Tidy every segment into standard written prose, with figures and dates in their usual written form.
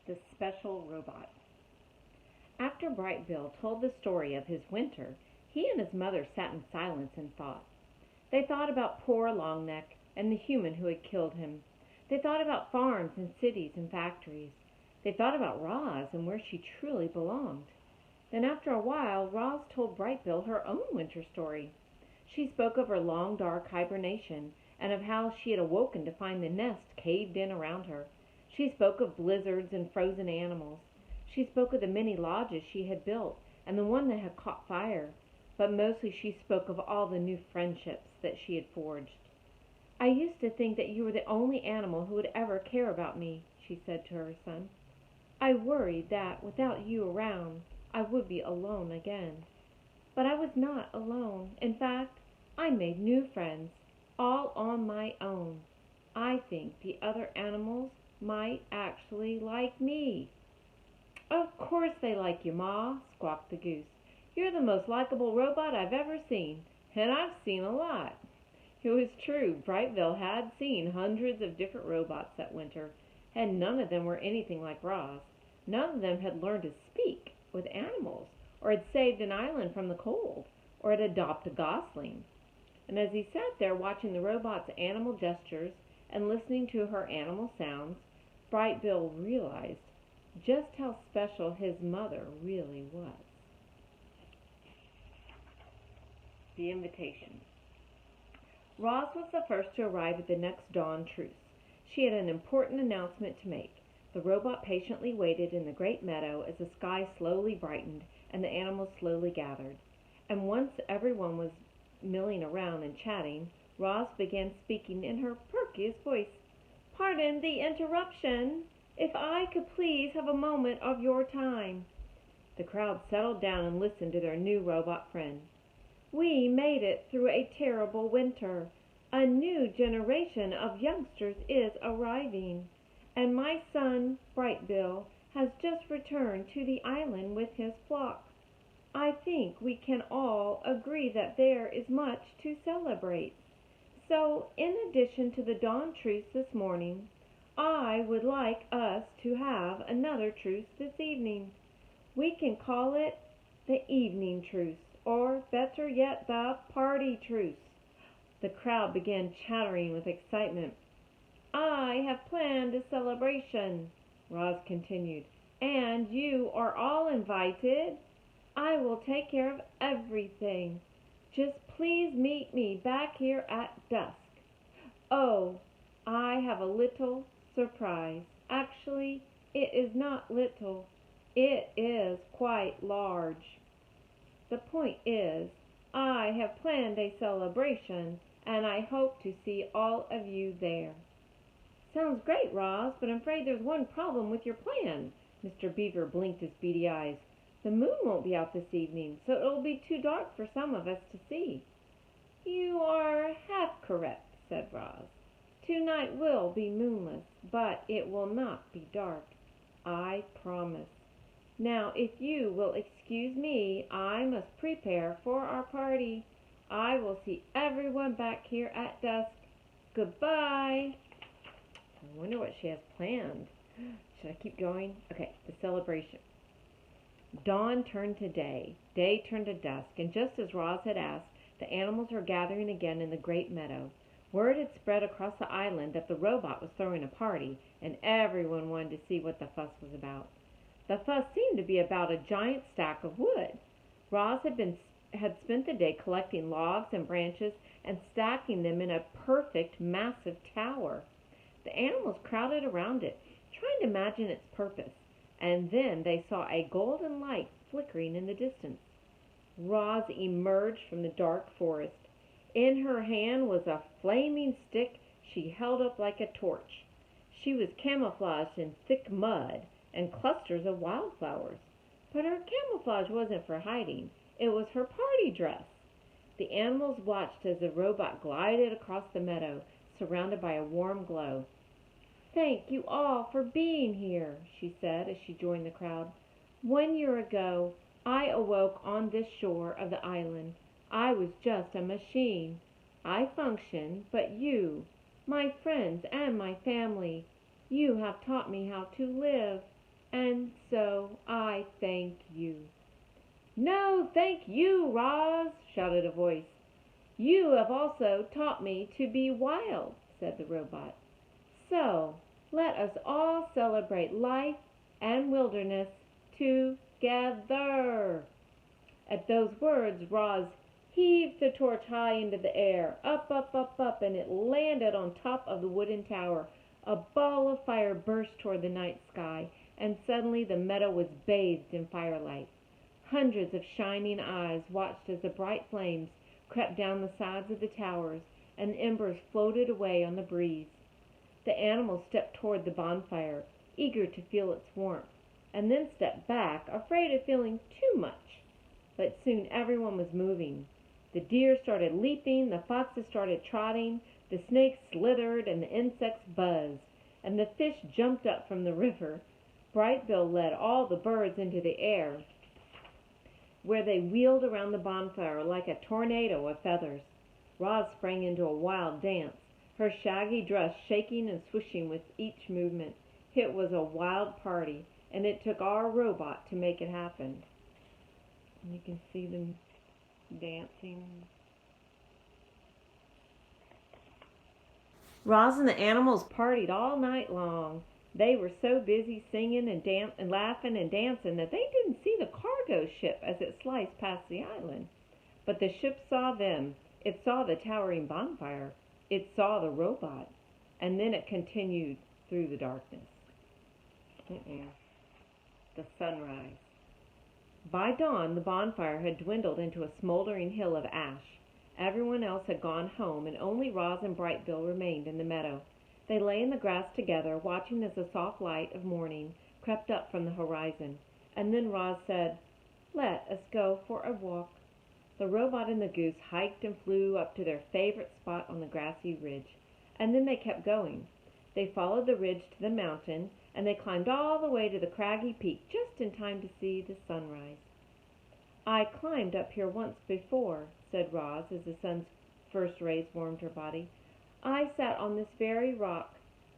The Special Robot. After Bright Bill told the story of his winter, he and his mother sat in silence and thought. They thought about poor Longneck and the human who had killed him. They thought about farms and cities and factories. They thought about Roz and where she truly belonged. Then after a while Roz told Bright Bill her own winter story. She spoke of her long dark hibernation and of how she had awoken to find the nest caved in around her. She spoke of blizzards and frozen animals. She spoke of the many lodges she had built and the one that had caught fire. But mostly she spoke of all the new friendships that she had forged. "I used to think that you were the only animal who would ever care about me," she said to her son. "I worried that, without you around, I would be alone again. But I was not alone. In fact, I made new friends, all on my own. I think the other animals might actually like me." "Of course they like you, Ma," squawked the goose. "You're the most likable robot I've ever seen, and I've seen a lot." It was true. Bright Bill had seen hundreds of different robots that winter, and none of them were anything like Roz. None of them had learned to speak with animals, or had saved an island from the cold, or had adopted a gosling. And as he sat there watching the robot's animal gestures and listening to her animal sounds, Bright Bill realized just how special his mother really was. The invitation. Roz was the first to arrive at the next dawn truce. She had an important announcement to make. The robot patiently waited in the great meadow as the sky slowly brightened and the animals slowly gathered. And once everyone was milling around and chatting, Roz began speaking in her perkiest voice. "Pardon the interruption. If I could please have a moment of your time." The crowd settled down and listened to their new robot friend. "We made it through a terrible winter. A new generation of youngsters is arriving, and my son, Bright Bill, has just returned to the island with his flock. I think we can all agree that there is much to celebrate. So, in addition to the dawn truce this morning, I would like us to have another truce this evening. We can call it the evening truce, or better yet, the party truce." The crowd began chattering with excitement. "I have planned a celebration," Roz continued, "and you are all invited. I will take care of everything. Just please meet me back here at dusk. Oh, I have a little surprise. Actually, it is not little. It is quite large. The point is, I have planned a celebration, and I hope to see all of you there." "Sounds great, Roz, but I'm afraid there's one problem with your plan." Mr. Beaver blinked his beady eyes. "The moon won't be out this evening, so it will be too dark for some of us to see." "You are half correct," said Roz. "Tonight will be moonless, but it will not be dark. I promise. Now, if you will excuse me, I must prepare for our party. I will see everyone back here at dusk. Goodbye." I wonder what she has planned. Should I keep going? Okay, the celebration. Dawn turned to day. Day turned to dusk, and just as Roz had asked, the animals were gathering again in the great meadow. Word had spread across the island that the robot was throwing a party, and everyone wanted to see what the fuss was about. The fuss seemed to be about a giant stack of wood. Roz had spent the day collecting logs and branches and stacking them in a perfect, massive tower. The animals crowded around it, trying to imagine its purpose, and then they saw a golden light flickering in the distance. Roz emerged from the dark forest. In her hand was a flaming stick she held up like a torch. She was camouflaged in thick mud and clusters of wildflowers. But her camouflage wasn't for hiding. It was her party dress. The animals watched as the robot glided across the meadow, surrounded by a warm glow. "Thank you all for being here," she said as she joined the crowd. "1 year ago, I awoke on this shore of the island. I was just a machine. I functioned, but you, my friends and my family, you have taught me how to live. and so I thank you." "No, thank you, Roz," shouted a voice. "You have also taught me to be wild," said the robot. "So let us all celebrate life and wilderness together." At those words, Roz heaved the torch high into the air, up, up, up, up, and it landed on top of the wooden tower. A ball of fire burst toward the night sky, and suddenly the meadow was bathed in firelight. Hundreds of shining eyes watched as the bright flames crept down the sides of the towers, and the embers floated away on the breeze. The animals stepped toward the bonfire, eager to feel its warmth, and then stepped back, afraid of feeling too much. But soon everyone was moving. The deer started leaping, the foxes started trotting, the snakes slithered, and the insects buzzed, and the fish jumped up from the river. Bright Bill led all the birds into the air, where they wheeled around the bonfire like a tornado of feathers. Roz sprang into a wild dance, her shaggy dress shaking and swishing with each movement. It was a wild party, and it took our robot to make it happen. And you can see them dancing. Roz and the animals partied all night long. They were so busy singing and laughing and dancing that they didn't see the cargo ship as it sliced past the island. But the ship saw them. It saw the towering bonfire. It saw the robot. And then it continued through the darkness. The sunrise. By dawn, the bonfire had dwindled into a smoldering hill of ash. Everyone else had gone home, and only Roz and Bright Bill remained in the meadow. They lay in the grass together, watching as the soft light of morning crept up from the horizon. And then Roz said, "Let us go for a walk." The robot and the goose hiked and flew up to their favorite spot on the grassy ridge. And then they kept going. They followed the ridge to the mountain, and they climbed all the way to the craggy peak just in time to see the sunrise. "I climbed up here once before," said Roz as the sun's first rays warmed her body. "I sat on this very rock,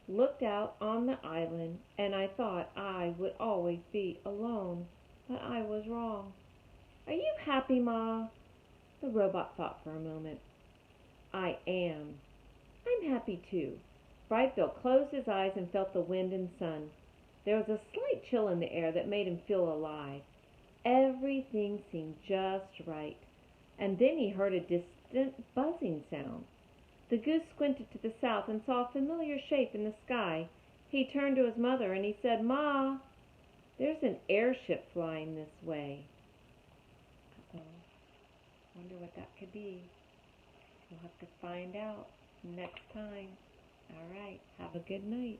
looked out on the island, and I thought I would always be alone. But I was wrong." "Are you happy, Ma?" The robot thought for a moment. "I am. I'm happy too." Bright Bill closed his eyes and felt the wind and sun. There was a slight chill in the air that made him feel alive. Everything seemed just right. And then he heard a distant buzzing sound. The goose squinted to the south and saw a familiar shape in the sky. He turned to his mother and he said, "Ma, there's an airship flying this way." Uh-oh. Wonder what that could be. We'll have to find out next time. All right. Have a good night.